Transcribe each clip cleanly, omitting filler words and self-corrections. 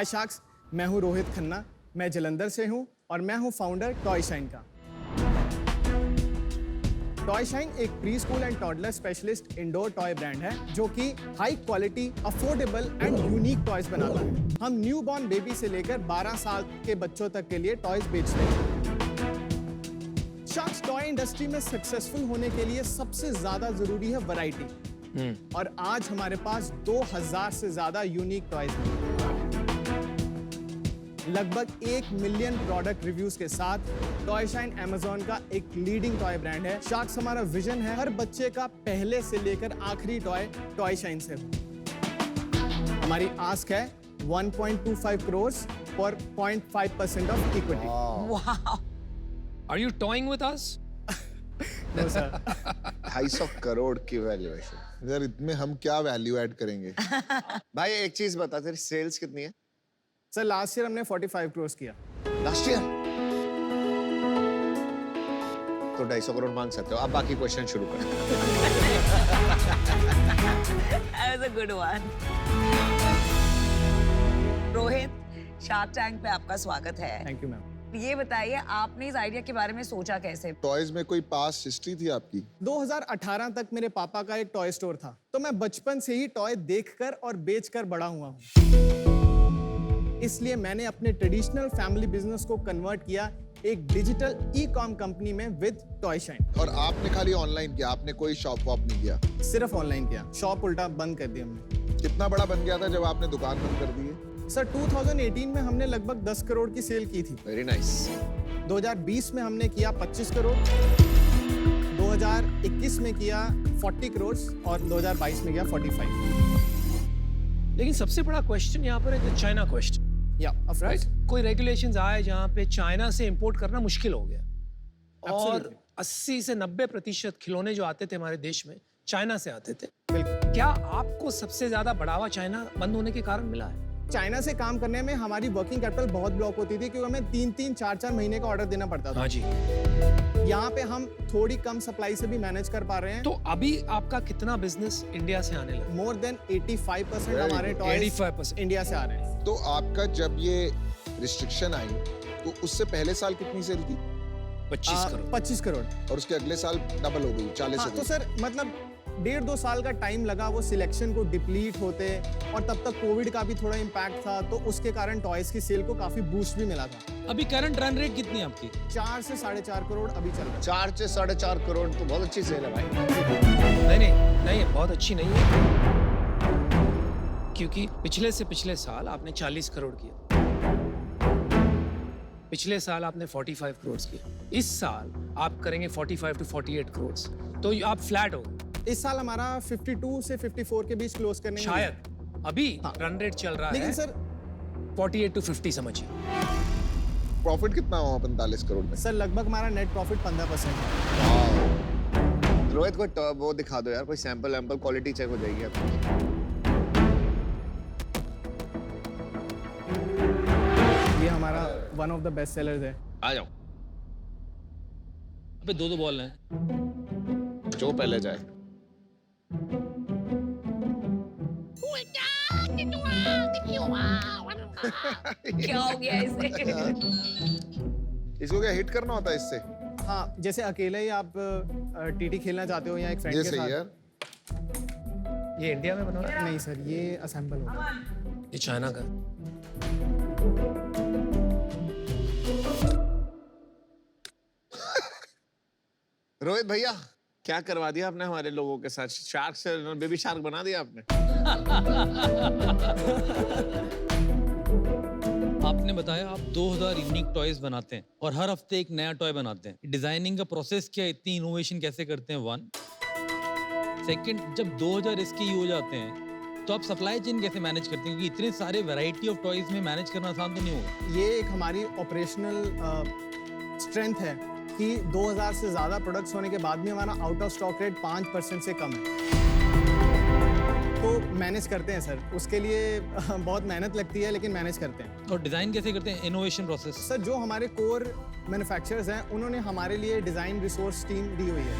हाय sharks, मैं हूं रोहित खन्ना, मैं जलंधर से हूं और मैं हूं फाउंडर टॉय शाइन का। टॉय शाइन एक pre school and toddler specialist indoor toy brand है जो कि high quality, affordable and unique toys बनाता है। हम न्यू बॉर्न बेबी से लेकर 12 साल के बच्चों तक के लिए टॉयज बेचते हैं। शार्क्स टॉय इंडस्ट्री में सक्सेसफुल होने के लिए सबसे ज्यादा जरूरी है वैरायटी, और आज हमारे पास 2000 से ज्यादा यूनिक टॉयज हैं। लगभग 1 मिलियन प्रोडक्ट रिव्यूज के साथ टॉय शाइन अमेज़न का एक लीडिंग टॉय ब्रांड है। शार्क्स हमारा विजन है हर बच्चे का पहले से लेकर आखिरी टॉय टॉय शाइन से। हमारी आस्क है 1.25 crore for 0.5% of equity. Wow. Are you toying with us? No sir. 250 crore की वैल्यूएशन। यार इतने हम क्या वैल्यू ऐड करेंगे? भाई एक चीज बता, तेरी सेल्स कितनी है? सर लास्ट ईयर हमने 45 करोड़ किया। लास्ट ईयर तो 250 करोड़ मांग सकते हो। आप बाकी क्वेश्चन शुरू करें। That was a good one. Rohit, shark tank पे आपका स्वागत है। Thank you ma'am. ये बताइए, आपने इस आइडिया के बारे में सोचा कैसे? टॉयज में कोई पास्ट हिस्ट्री थी आपकी? 2018 तक मेरे पापा का एक टॉय स्टोर था, तो मैं बचपन से ही टॉय देखकर और बेचकर बड़ा हुआ हूँ। इसलिए मैंने अपने ट्रेडिशनल फैमिली बिजनेस को कन्वर्ट किया एक डिजिटल ई-कॉम कंपनी में विद टॉय शाइन। और आपने खाली ऑनलाइन किया, आपने कोई शॉप वॉप नहीं किया? सिर्फ ऑनलाइन किया, शॉप उल्टा बंद कर दी हमने। कितना बड़ा बन गया था जब आपने दुकान बंद कर दी? सर 2018 में हमने लगभग 10 करोड़ की सेल की थी। Very nice. 2020 में हमने किया 25 करोड़, 2021 में किया 40 करोड़ और 2022 में किया 45। लेकिन सबसे बड़ा क्वेश्चन यहाँ पर है जो चाइना क्वेश्चन। या ऑफ कोर्स। कोई रेगुलेशंस आए जहाँ पे चाइना से इंपोर्ट करना मुश्किल हो गया और Absolutely. 80 से 90% खिलौने जो आते थे हमारे देश में चाइना से आते थे। बिल्कुल। क्या आपको सबसे ज्यादा बढ़ावा चाइना बंद होने के कारण मिला है? चाइना से काम करने में हमारी वर्किंग कैपिटल बहुत ब्लॉक होती थी क्योंकि हमें 3-3, 4-4 महीने का ऑर्डर देना पड़ता था। हाँ जी। यहाँ पे हम थोड़ी कम सप्लाई से भी मैनेज कर पा रहे हैं। तो अभी आपका कितना बिजनेस इंडिया से आने लगा? मोर देन 85% Very हमारे good. टॉयज 85% इंडिया से आ रहे हैं। तो आपका जब ये रिस्ट्रिक्शन आई तो उससे पहले साल कितनी सेल थी? 25 करोड़। 25 करोड़। और उसके अगले साल डबल हो गई, 40 हाँ, हो तो गई। सर मतलब 1.5-2 साल का टाइम लगा वो सिलेक्शन को डिप्लीट होते, और तब तक कोविड का भी थोड़ा इम्पैक्ट था, तो उसके कारण टॉयज की सेल को काफी बूस्ट भी मिला था। अभी करंट रन रेट कितनी है आपकी? 4 से 4.5 करोड़ अभी चल रहा है। 4 से 4.5 करोड़ तो बहुत अच्छी सेल है भाई। नहीं बहुत अच्छी नहीं है, क्योंकि पिछले से पिछले साल आपने 40 करोड़ किया, पिछले साल आपने 45 करोड़ किया, इस साल आप करेंगे 45 to 48 करोड़, तो आप फ्लैट हो। इस साल हमारा 52 से 54 के बीच क्लोज करने में शायद अभी हाँ। रन रेट चल रहा लेकिन है सर 48 to 50 समझिए। प्रॉफिट कितना हुआ 45 करोड़ में? सर लगभग हमारा नेट प्रॉफिट 15% है। रोहित को वो दिखा दो यार, कोई सैंपल वैम्पल, क्वालिटी चेक हो जाएगी आपकी। ये हमारा one of the best sellers है। आ जाओ, अबे दो बॉल हैं। जो पहले जाए। क्या हो गया इसे? इसको क्या हिट करना होता है इससे? हाँ, जैसे अकेले ही आप टीटी खेलना चाहते हो या एक फ्रेंड ये के सही साथ। यार। ये इंडिया में बना हुआ है? नहीं सर, ये असेंबल होगा। ये चाइना का। रोहित भैया, क्या करवा दिया आपने हमारे लोगों के साथ? शार्क से बेबी शार्क बना दिया आपने। आपने बताया आप 2000 यूनिक टॉयज बनाते हैं और हर हफ्ते एक नया टॉय बनाते हैं। डिजाइनिंग का प्रोसेस क्या है? इतनी इनोवेशन कैसे करते हैं? 1 सेकंड, जब 2000 इसके हो जाते हैं तो आप सप्लाई चेन कैसे मैनेज करते हैं? क्योंकि इतने सारे वैरायटी ऑफ टॉयज में मैनेज करना आसान तो नहीं होगा। ये एक हमारी ऑपरेशनल स्ट्रेंथ है कि 2000 से ज़्यादा प्रोडक्ट्स होने के बाद भी हमारा आउट ऑफ स्टॉक रेट 5% से कम है। तो मैनेज करते हैं सर, उसके लिए बहुत मेहनत लगती है लेकिन मैनेज करते हैं। और डिजाइन कैसे करते हैं? Innovation process. सर जो हमारे कोर मैन्युफैक्चरर्स हैं उन्होंने हमारे लिए डिज़ाइन रिसोर्स टीम दी हुई है,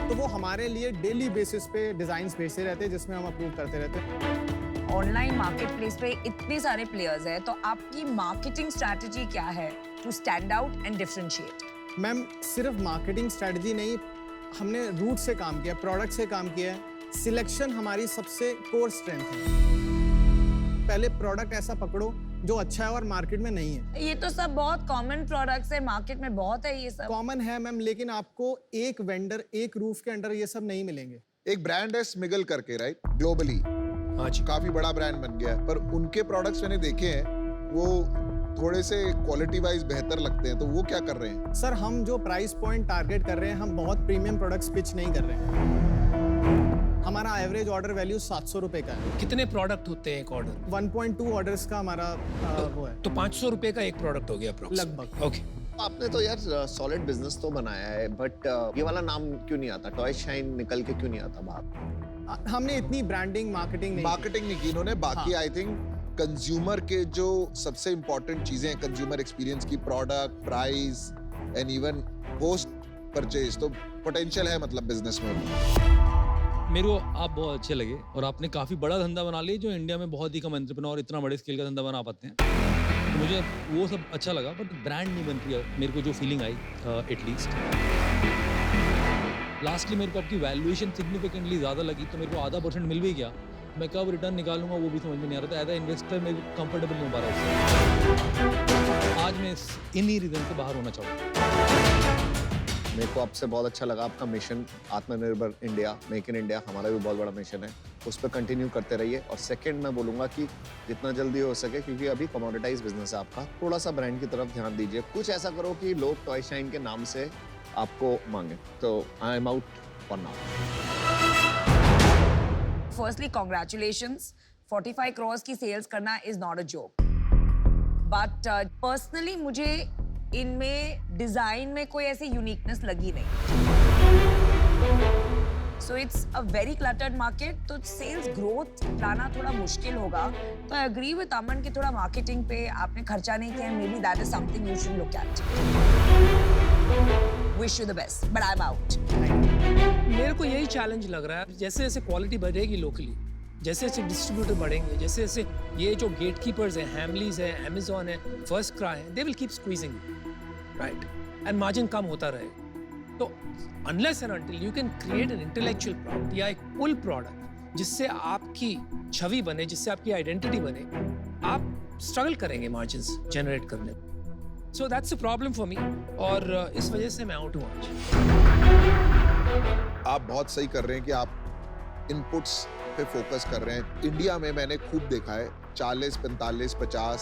तो वो हमारे लिए डेली बेसिस पे डिज़ाइंस भेजते रहते हैं जिसमें हम अप्रूव करते रहते हैं। ऑनलाइन मार्केट प्लेस पे इतने सारे प्लेयर्स हैं, तो आपकी मार्केटिंग स्ट्रैटेजी क्या है to stand out and differentiate? Ma'am सिर्फ मार्केटिंग स्ट्रेटजी नहीं, हमने रूट से काम किया, प्रोडक्ट से काम किया है। सिलेक्शन हमारी सबसे कोर स्ट्रेंथ है। पहले प्रोडक्ट ऐसा पकड़ो जो अच्छा है और मार्केट में नहीं है। ये तो सब बहुत कॉमन प्रोडक्ट्स है, मार्केट में बहुत है ये सब। कॉमन है मैम, लेकिन आपको एक वेंडर एक रूफ के अंडर ये सब नहीं मिलेंगे। एक ब्रांड है स्मिगल करके, राइट, ग्लोबली हाँ जी। काफी बड़ा ब्रांड बन गया है, पर उनके प्रोडक्ट्स मैंने देखे हैं वो थोड़े से क्वालिटी वाइज बेहतर लगते हैं, तो वो क्या कर रहे हैं? सर हम जो प्राइस पॉइंट टारगेट कर रहे हैं, हम बहुत प्रीमियम प्रोडक्ट्स पिच नहीं कर रहे हैं। हमारा एवरेज ऑर्डर वैल्यू 700 रुपए का है। कितने प्रोडक्ट होते हैं एक ऑर्डर? 1.2 ऑर्डर्स का हमारा वो है तो 500 रुपए का एक प्रोडक्ट हो गया approx। लगभग। ओके। आपने तो यार सॉलिड बिजनेस तो बनाया है, बट ये वाला नाम क्यों नहीं आता? टॉय शाइन निकल के क्यों नहीं आता बाहर? हमने इतनी ब्रांडिंग मार्केटिंग नहीं मार्केटिंग नहीं की इन्होंने, बाकी आई थिंक कंज्यूमर के जो सबसे इंपॉर्टेंट चीजें हैं कंज्यूमर एक्सपीरियंस की, product, price and even post purchase, तो पोटेंशियल है मतलब बिजनेस में। मेरे को आप बहुत अच्छे लगे और आपने काफ़ी बड़ा धंधा बना लिया जो इंडिया में बहुत ही कम एंटरप्रेन्योर इतना बड़े स्केल का धंधा बना पाते हैं, तो मुझे वो सब अच्छा लगा, बट ब्रांड नहीं बन रही है। मेरे को जो फीलिंग आई एटलीस्ट लास्टली मेरे को आपकी वैल्यूएशन सिग्निफिकेंटली ज़्यादा लगी, तो मेरे को आधा % मिल भी गया। मैं कब रिटर्न निकालूंगा वो भी समझ में नहीं आ रहा था। एज अ इन्वेस्टर मेरे को कंफर्टेबल नहीं हो पा रहा उससे। आज मैं इन्हीं रीजन से बाहर होना चाहूँगा। मेरे को आपसे बहुत अच्छा लगा आपका मिशन, आत्मनिर्भर इंडिया, मेक इन इंडिया, हमारा भी बहुत बड़ा मिशन है, उस पर कंटिन्यू करते रहिए। और सेकंड मैं बोलूँगा कि जितना जल्दी हो सके, क्योंकि अभी कमोडिटाइज बिजनेस है आपका, थोड़ा सा ब्रांड की तरफ ध्यान दीजिए। कुछ ऐसा करो कि लोग टॉय शाइन के नाम से आपको मांगे। तो I am out for now. Firstly congratulations, 45 crores की सेल्स करना is not a joke, but personally मुझे इनमें डिजाइन में कोई ऐसी यूनिकनेस लगी नहीं। So it's a very cluttered market, तो सेल्स ग्रोथ लाना थोड़ा मुश्किल होगा। तो आई एग्री विद अमन कि थोड़ा मार्केटिंग पे आपने खर्चा नहीं किया। May be that is something you should look at. Wish you the best, but I am out. मेरे को यही चैलेंज लग रहा है, जैसे जैसे क्वालिटी बढ़ेगी लोकली, जैसे जैसे डिस्ट्रीब्यूटर बढ़ेंगे, जैसे जैसे ये जो गेटकीपर्स हैं, हैमलीज है, अमेज़न है, फर्स्ट क्राई है, they will keep squeezing, right, and margin कम होता रहेगा। तो unless and until you can create an intellectual product या एक पुल प्रोडक्ट जिससे आपकी छवि बने, जिससे आपकी आइडेंटिटी बने, आप स्ट्रगल करेंगे मार्जिन्स जनरेट करने में। So that's a problem for me, और इस वजह से मैं आउट हूँ आज। आप बहुत सही कर रहे हैं कि आप इनपुट्स पे फोकस कर रहे हैं। इंडिया में मैंने खूब देखा है 40, 45, 50,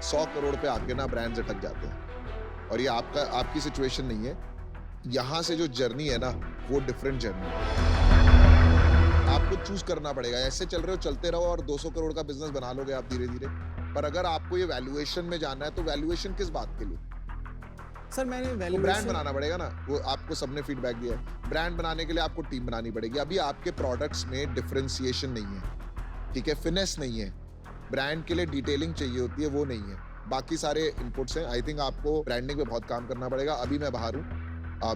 100 करोड़ पे आके ना ब्रांड्स अटक जाते हैं, और ये आपकी सिचुएशन नहीं है। यहाँ से जो जर्नी है ना, वो डिफरेंट जर्नी है। आपको चूज करना पड़ेगा। ऐसे चल रहे हो, चलते रहो और 200 करोड़ का बिजनेस बना लोगे आप धीरे धीरे, पर अगर आपको ये वैल्यूएशन में जाना है तो वैल्यूएशन किस बात के लिए? सर मैंने ब्रांड वैल्यूएशन बनाना पड़ेगा ना, वो आपको सबने फीडबैक दिया है। ब्रांड बनाने के लिए आपको टीम बनानी पड़ेगी। अभी आपके प्रोडक्ट्स में डिफरेंशिएशन नहीं है, ठीक है, फिनेस नहीं है, ब्रांड के लिए डिटेलिंग चाहिए होती है, वो नहीं है। बाकी सारे इनपुट्स हैं। आई थिंक आपको ब्रांडिंग पे बहुत काम करना पड़ेगा। अभी मैं बाहर हूँ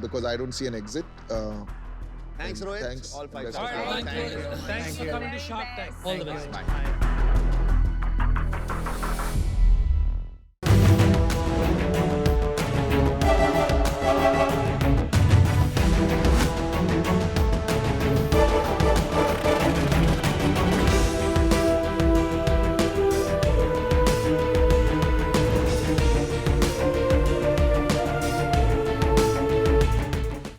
because I don't see an exit. Thanks, Rohit. Thanks. All five. Best of All right, luck. thank you. Thanks for coming to Shark Tank. All the best. Bye.